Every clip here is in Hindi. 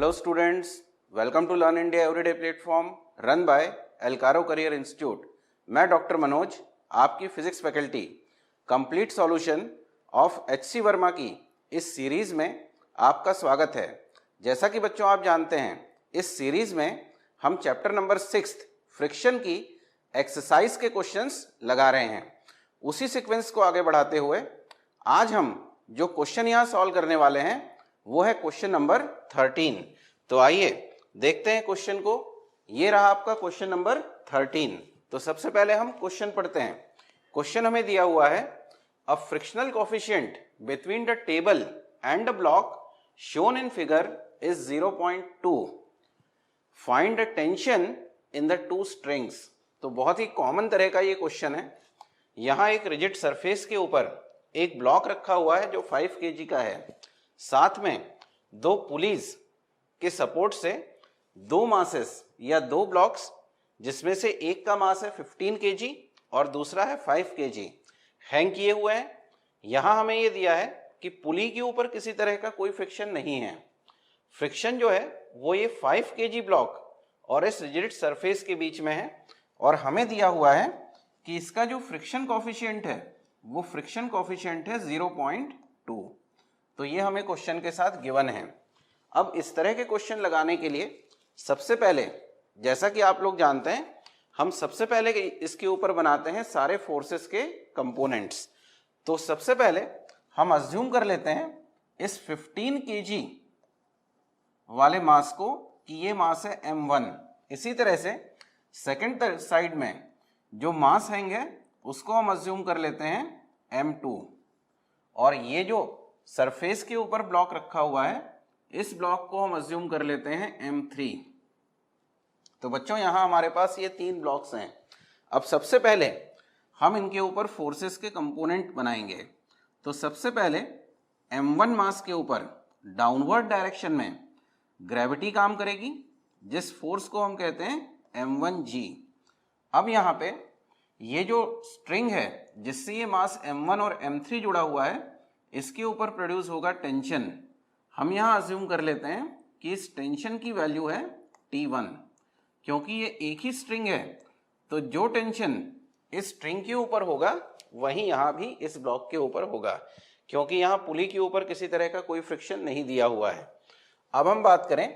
Hello students, welcome to Learn India Everyday platform run by Elcaro Career Institute. मैं डॉक्टर मनोज आपकी physics faculty complete solution of HC Verma की इस सीरीज़ में आपका स्वागत है। जैसा कि बच्चों आप जानते हैं, इस सीरीज़ में हम चैप्टर नंबर 6 फ्रिक्शन की एक्सरसाइज के क्वेश्चंस लगा रहे हैं। उसी सीक्वेंस को आगे बढ़ाते हुए आज हम जो क्वेश्चन यहाँ सॉल्व करने वाले हैं वो है क्वेश्चन नंबर 13। तो आइए देखते हैं क्वेश्चन को। ये रहा आपका क्वेश्चन नंबर 13। तो सबसे पहले हम क्वेश्चन पढ़ते हैं। क्वेश्चन हमें दिया हुआ है, अ frictional coefficient between the table and the block shown in figure is 0.2। Find the tension in the two strings. तो बहुत ही कॉमन तरह का ये क्वेश्चन है। यहाँ एक रिजिड सरफेस के ऊपर एक ब्लॉक रखा हुआ है जो 5 kg का है। साथ में दो पुलीज के सपोर्ट से दो मासेस या दो ब्लॉक्स, जिसमें से एक का मास है 15 kg और दूसरा है 5 kg, हैंग किए हुए हैं। यहाँ हमें ये दिया है कि पुली के ऊपर किसी तरह का कोई फ्रिक्शन नहीं है। फ्रिक्शन जो है वो ये 5 kg ब्लॉक और इस रिजिड सरफेस के बीच में है, और हमें दिया हुआ है कि इसका जो फ्रिक्शन कोएफिशिएंट है वो फ्रिक्शन कोएफिशिएंट है 0.2। तो ये हमें क्वेश्चन के साथ गिवन है। अब इस तरह के क्वेश्चन लगाने के लिए सबसे पहले, जैसा कि आप लोग जानते हैं, हम सबसे पहले इसके ऊपर बनाते हैं सारे फोर्सेस के कंपोनेंट्स। तो सबसे पहले हम अज्यूम कर लेते हैं इस 15 kg वाले मास को कि ये मास है m1। इसी तरह से सेकंड साइड में जो मास हैंगे उसको हम अज्यूम कर लेते हैं m2, और ये जो सरफेस के ऊपर ब्लॉक रखा हुआ है इस ब्लॉक को हम अज्यूम कर लेते हैं m3। तो बच्चों यहाँ हमारे पास ये 3 ब्लॉक्स हैं। अब सबसे पहले हम इनके ऊपर फोर्सेस के कंपोनेंट बनाएंगे। तो सबसे पहले m1 मास के ऊपर डाउनवर्ड डायरेक्शन में ग्रेविटी काम करेगी, जिस फोर्स को हम कहते हैं m1g। अब यहाँ पे ये जो स्ट्रिंग है जिससे ये मास m1 और m3 जुड़ा हुआ है, इसके ऊपर प्रोड्यूस होगा टेंशन। हम यहाँ अज्यूम कर लेते हैं कि इस टेंशन की वैल्यू है T1। क्योंकि ये एक ही स्ट्रिंग है तो जो टेंशन इस स्ट्रिंग के ऊपर होगा वही यहाँ भी इस ब्लॉक के ऊपर होगा, क्योंकि यहाँ पुली के ऊपर किसी तरह का कोई फ्रिक्शन नहीं दिया हुआ है। अब हम बात करें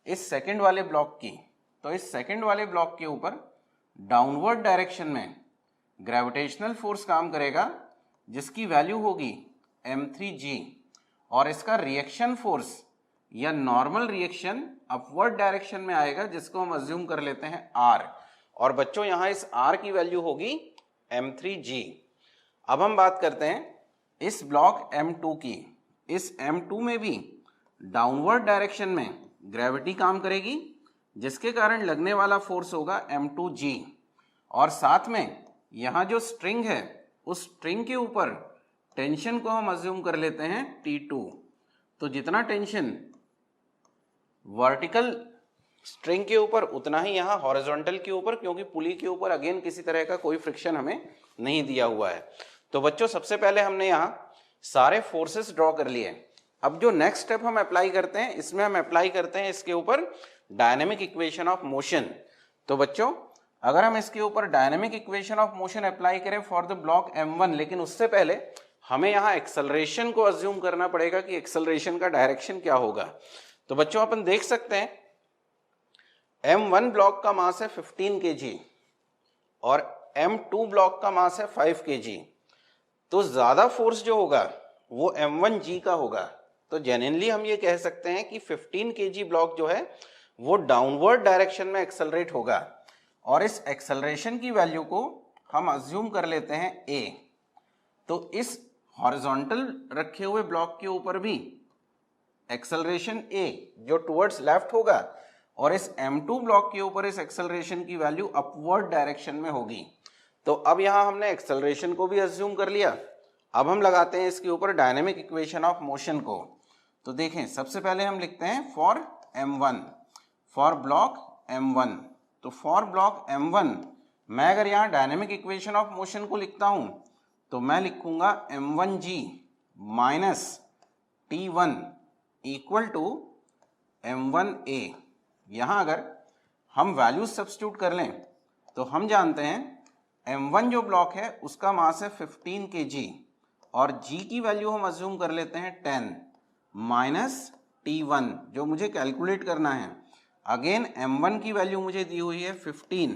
इस सेकंड वाले ब्लॉक की। तो इस सेकंड वाले ब्लॉक के ऊपर डाउनवर्ड डायरेक्शन में ग्रेविटेशनल फोर्स काम करेगा जिसकी वैल्यू होगी m3g, और इसका रिएक्शन फोर्स या नॉर्मल रिएक्शन अपवर्ड डायरेक्शन में आएगा जिसको हम अज्यूम कर लेते हैं r। और बच्चों यहाँ इस r की वैल्यू होगी m3g। अब हम बात करते हैं इस ब्लॉक m2 की। इस m2 में भी डाउनवर्ड डायरेक्शन में ग्रेविटी काम करेगी जिसके कारण लगने वाला फोर्स होगा m2g, और साथ में यहाँ जो स्ट्रिंग है उस स्ट्रिंग के ऊपर टेंशन को हम अज्यूम कर लेते हैं T2। तो जितना टेंशन वर्टिकल स्ट्रिंग के ऊपर उतना ही यहाँ हॉरिजॉन्टल के ऊपर, क्योंकि पुली के ऊपर अगेन किसी तरह का कोई फ्रिक्शन हमें नहीं दिया हुआ है। तो बच्चों सबसे पहले हमने यहाँ सारे फोर्सेस ड्रॉ कर लिए। अब जो नेक्स्ट स्टेप हम अप्लाई करते हैं, इसमें हम अप्लाई करते हैं इसके ऊपर डायनेमिक इक्वेशन ऑफ मोशन। तो बच्चों अगर हम इसके ऊपर dynamic equation of motion apply करें फॉर द ब्लॉक m1, लेकिन उससे पहले हमें यहाँ एक्सेलरेशन को अज्यूम करना पड़ेगा कि एक्सेलरेशन का डायरेक्शन क्या होगा। तो बच्चों अपन देख सकते हैं m1 ब्लॉक का मास है 15 kg और m2 ब्लॉक का मास है 5 kg। तो ज्यादा फोर्स जो होगा वो m1g का होगा। तो जेन्युइनली हम ये कह सकते हैं कि 15 kg ब्लॉक जो है वो डाउनवर्ड डायरेक्शन में एक्सेलरेट होगा, और इस एक्सेलरेशन की वैल्यू को हम अज्यूम कर लेते हैं a। तो इस हॉरिजॉन्टल रखे हुए ब्लॉक के ऊपर भी एक्सेलरेशन a जो टुवर्ड्स लेफ्ट होगा, और इस m2 ब्लॉक के ऊपर इस एक्सेलरेशन की वैल्यू अपवर्ड डायरेक्शन में होगी। तो अब यहाँ हमने एक्सेलरेशन को भी अज्यूम कर लिया। अब हम लगाते हैं इसके ऊपर डायनेमिक इक्वेशन ऑफ मोशन को। तो देखें सबसे पहले हम लिखते हैं for m1, for block m1। तो फॉर ब्लॉक m1 मैं अगर यहाँ डायनेमिक इक्वेशन ऑफ मोशन को लिखता हूँ तो मैं लिखूंगा m1g minus T1 equal to m1a। यहाँ अगर हम वैल्यूज सब्स्टिट्यूट कर लें तो हम जानते हैं m1 जो ब्लॉक है उसका मास है 15 kg और g की वैल्यू हम अज्यूम कर लेते हैं 10 माइनस T1 जो मुझे कैलकुलेट करना है। अगेन m1 की वैल्यू मुझे दी हुई है 15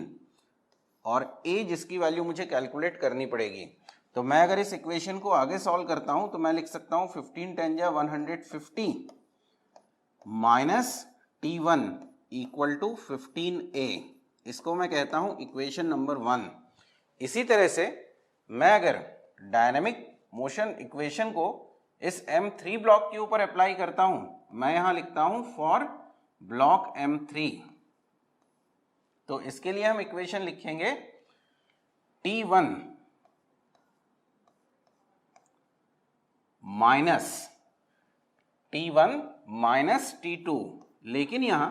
और a जिसकी वैल्यू मुझे कैलकुलेट करनी पड़ेगी। तो मैं अगर इस इक्वेशन को आगे सॉल्व करता हूं तो मैं लिख सकता हूं 15 10 जा 150 minus T1 equal to 15a। इसको मैं कहता हूं इक्वेशन नंबर 1। इसी तरह से मैं अगर डायनेमिक मोशन इक्वेशन को इस M3 ब्लॉक के ऊपर अप्लाई करता हूं, मैं यहां लिखता हूं फॉर ब्लॉक M3। तो इसके लिए हम इक्वेशन लिखेंगे T1 माइनस T2। लेकिन यहां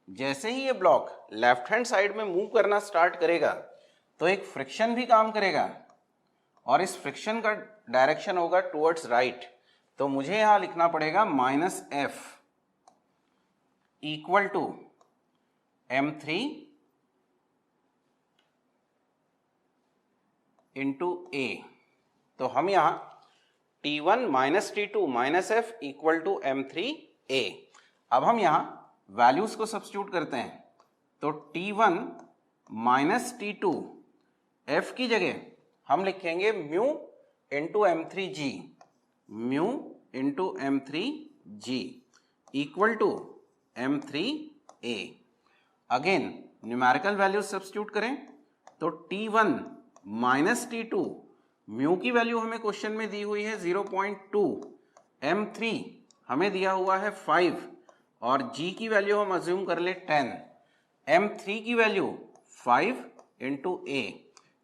जैसे ही ये ब्लॉक लेफ्ट हैंड साइड में मूव करना स्टार्ट करेगा तो एक फ्रिक्शन भी काम करेगा और इस फ्रिक्शन का डायरेक्शन होगा टुवर्ड्स राइट। तो मुझे यहां लिखना पड़ेगा minus F equal to M3 into A। तो हम यहां T1 minus T2 minus F equal to M3A। अब हम यहां वैल्यूज को सब्स्टिट्यूट करते हैं तो T1 माइनस T2 F की जगह हम लिखेंगे mu into M3G, mu into M3G equal to M3A। Again numerical values substitute करें तो T1 माइनस T2 म्यू की वैल्यू हमें क्वेश्चन में दी हुई है 0.2, M3 हमें दिया हुआ है 5 और G की वैल्यू हम अज्यूम कर ले 10। M3 की वैल्यू 5 इंटू A।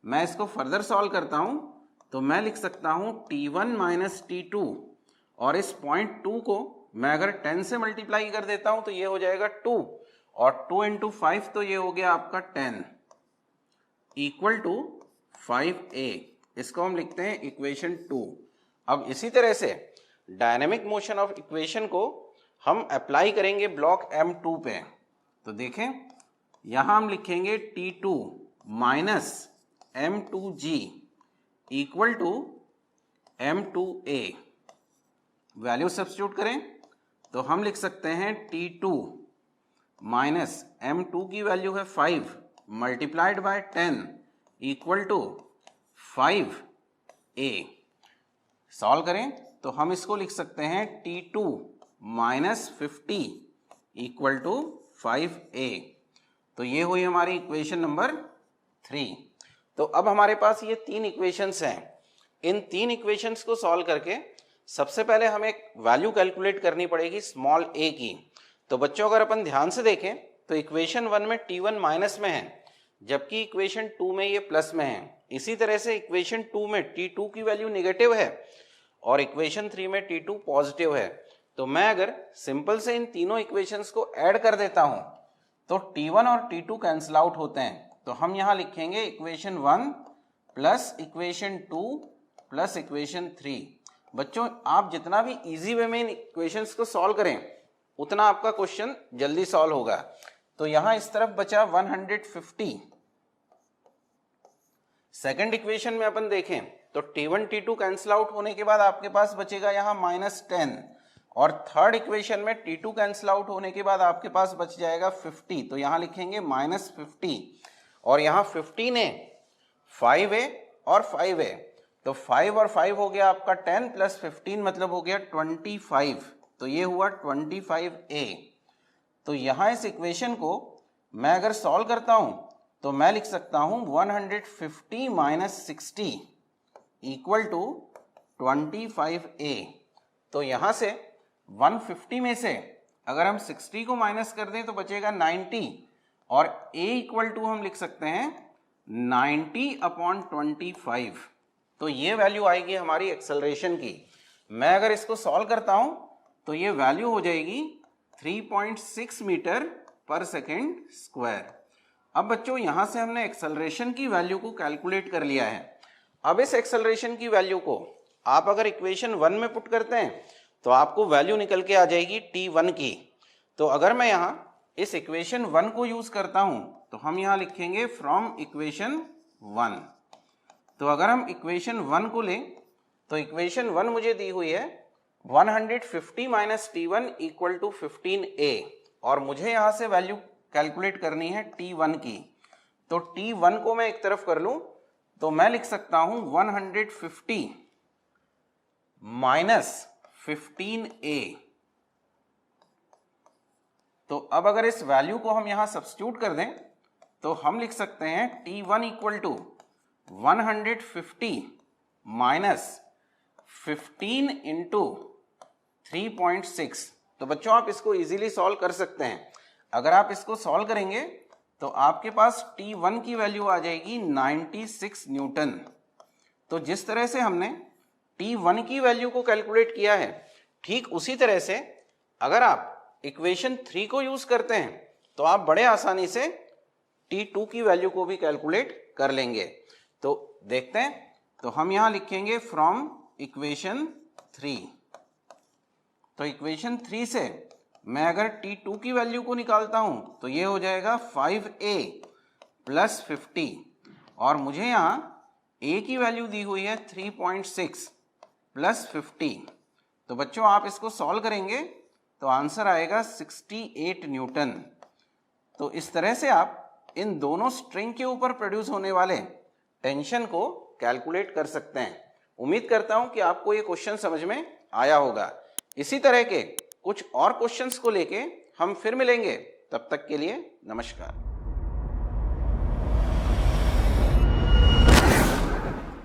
मैं इसको फर्दर सॉल्व करता हूं तो मैं लिख सकता हूं T1 माइनस T2 और इस पॉइंट 2 को मैं अगर 10 से मल्टीप्लाई कर देता हूं तो ये हो जाएगा 2 और 2 इंटू 5 तो ये हो गया आपका 10 इक्वल टू 5A। इसको हम लिखते हैं इक्वेशन 2। अब इसी तरह से डायनेमिक मोशन ऑफ इक्वेशन को हम अप्लाई करेंगे ब्लॉक M2 पे। तो देखें यहां हम लिखेंगे T2 minus M2G equal to M2A। Value substitute करें तो हम लिख सकते हैं T2 माइनस M2 की वैल्यू है 5 multiplied by 10 equal to 5A। Solve करें तो हम इसको लिख सकते हैं T2 minus 50 equal to 5A। तो ये हुई हमारी इक्वेशन नंबर 3। तो अब हमारे पास ये 3 इक्वेशंस हैं। इन 3 इक्वेशंस को सॉल्व करके सबसे पहले हमें एक वैल्यू कैलकुलेट करनी पड़ेगी स्मॉल a की। तो बच्चों अगर अपन ध्यान से देखें तो इक्वेशन 1 में T1 माइनस में है जबकि इक्वेशन 2 में ये प्लस में है। इसी तरह से इक्वेशन 2 में T2 की वैल्यू निगेटिव है और इक्वेशन 3 में T2 पॉजिटिव है। तो मैं अगर सिंपल से इन तीनों इक्वेशंस को ऐड कर देता हूं तो T1 और T2 कैंसिल आउट होते हैं। तो हम यहां लिखेंगे equation 1 plus equation 2 plus equation 3। बच्चों आप जितना भी इजी वे में इन इक्वेशंस को सॉल्व करें उतना आपका क्वेश्चन जल्दी सॉल्व होगा। तो यहां इस तरफ बचा 150। सेकंड इक्वेशन में अपन देखें तो T1 T2 कैंसिल आउट होने के बाद आपके पास बचेगा यहां -10 और थर्ड इक्वेशन में T2 कैंसिल आउट होने के बाद आपके पास बच जाएगा 50। तो यहां लिखेंगे -50 और यहां 15A 5A और 5A। तो 5 और 5 हो गया आपका 10 प्लस 15 मतलब हो गया 25। तो ये हुआ 25A। तो यहां इस इक्वेशन को मैं अगर सॉल्व करता हूं तो मैं लिख सकता हूं 150 माइनस 60 इक्वल टू 25A। तो यहां से 150 में से अगर हम 60 को माइनस कर दें तो बचेगा 90 और A इक्वल टू हम लिख सकते हैं 90/25। तो ये वैल्यू आएगी हमारी एक्सेलरेशन की। मैं अगर इसको सॉल्व करता हूं तो ये वैल्यू हो जाएगी 3.6 मीटर पर सेकेंड स्क्वायर। अब बच्चों यहां से हमने एक्सेलरेशन की वैल्यू को कैलकुलेट कर लिया है। अब इस एक्सेलरेशन की वैल्यू को आप अगर इक्वेशन 1 में पुट करते हैं तो आपको वैल्यू निकल के आ जाएगी T1 की। तो अगर मैं यहाँ इस इक्वेशन 1 को यूज करता हूं तो हम यहाँ लिखेंगे फ्रॉम इक्वेशन 1। तो अगर हम इक्वेशन 1 को लें तो इक्वेशन 1 मुझे दी हुई है 150 minus T1 equal to 15A, और मुझे यहाँ से वैल्यू कैलकुलेट करनी है T1 की। तो T1 को मैं एक तरफ कर लूं तो मैं लिख सकता हूं 150 माइनस 15A। तो अब अगर इस वैल्यू को हम यहां सब्स्टिट्यूट कर दें तो हम लिख सकते हैं T1 equal to 150 minus 15 into 3.6। तो बच्चों आप इसको इजीली सॉल्व कर सकते हैं। अगर आप इसको सॉल्व करेंगे तो आपके पास T1 की वैल्यू आ जाएगी 96 न्यूटन। तो जिस तरह से हमने T1 की वैल्यू को कैलकुलेट किया है, ठीक उसी तरह से अगर आप इक्वेशन 3 को यूज करते हैं तो आप बड़े आसानी से T2 की वैल्यू को भी कैलकुलेट कर लेंगे। तो देखते हैं, तो हम यहां लिखेंगे फ्रॉम इक्वेशन 3। तो इक्वेशन 3 से मैं अगर T2 की वैल्यू को निकालता हूं तो ये हो जाएगा 5A प्लस 50, और मुझे यहां A की वैल्यू दी हुई है 3.6 प्लस 50। तो बच्चों आप इसको सॉल्व करेंगे तो आंसर आएगा 68 न्यूटन। तो इस तरह से आप इन दोनों स्ट्रिंग के ऊपर प्रोड्यूस होने वाले टेंशन को कैलकुलेट कर सकते हैं। उम्मीद करता हूं कि आपको ये क्वेश्चन समझ में आया होगा। इसी तरह के कुछ और क्वेश्चंस को लेके हम फिर मिलेंगे। तब तक के लिए नमस्कार।